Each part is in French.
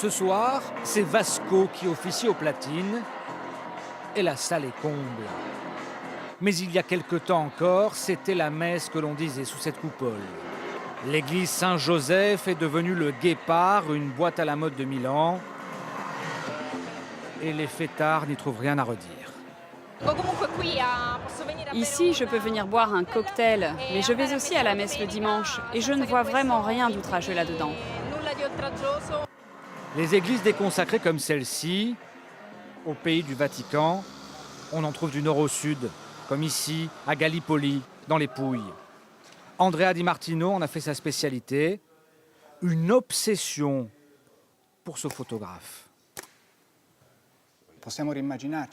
Ce soir, c'est Vasco qui officie aux platines et la salle est comble. Mais il y a quelque temps encore, c'était la messe que l'on disait sous cette coupole. L'église Saint-Joseph est devenue le Guépard, une boîte à la mode de Milan. Et les fêtards n'y trouvent rien à redire. Ici, je peux venir boire un cocktail, mais je vais aussi à la messe le dimanche et je ne vois vraiment rien d'outrageux là-dedans. Les églises déconsacrées comme celle-ci, au pays du Vatican, on en trouve du nord au sud, comme ici, à Gallipoli, dans les Pouilles. Andrea Di Martino en a fait sa spécialité, une obsession pour ce photographe.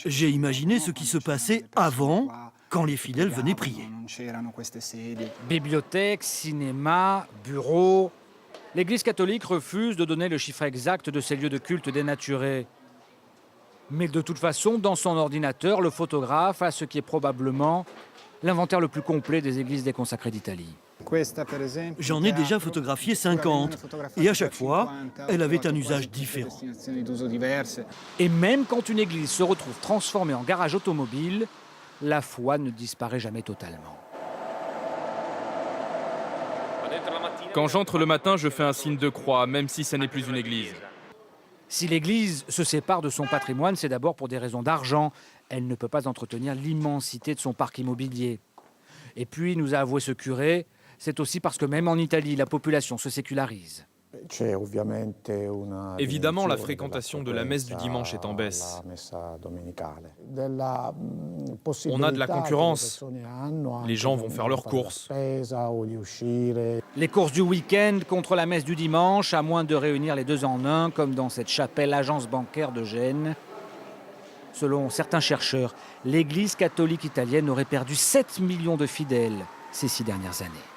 J'ai imaginé ce qui se passait avant, quand les fidèles venaient prier. Bibliothèque, cinéma, bureau. L'Église catholique refuse de donner le chiffre exact de ces lieux de culte dénaturés. Mais de toute façon, dans son ordinateur, le photographe a ce qui est probablement l'inventaire le plus complet des églises déconsacrées d'Italie. J'en ai déjà photographié 50, et à chaque fois, elle avait un usage différent. Et même quand une église se retrouve transformée en garage automobile, la foi ne disparaît jamais totalement. Quand j'entre le matin, je fais un signe de croix, même si ce n'est plus une église. Si l'église se sépare de son patrimoine, c'est d'abord pour des raisons d'argent. Elle ne peut pas entretenir l'immensité de son parc immobilier. Et puis, nous a avoué ce curé, c'est aussi parce que même en Italie, la population se sécularise. Évidemment, la fréquentation de la messe du dimanche est en baisse. On a de la concurrence. Les gens vont faire leurs courses. Les courses du week-end contre la messe du dimanche, à moins de réunir les deux en un, comme dans cette chapelle agence bancaire de Gênes. Selon certains chercheurs, l'Église catholique italienne aurait perdu 7 millions de fidèles ces 6 dernières années.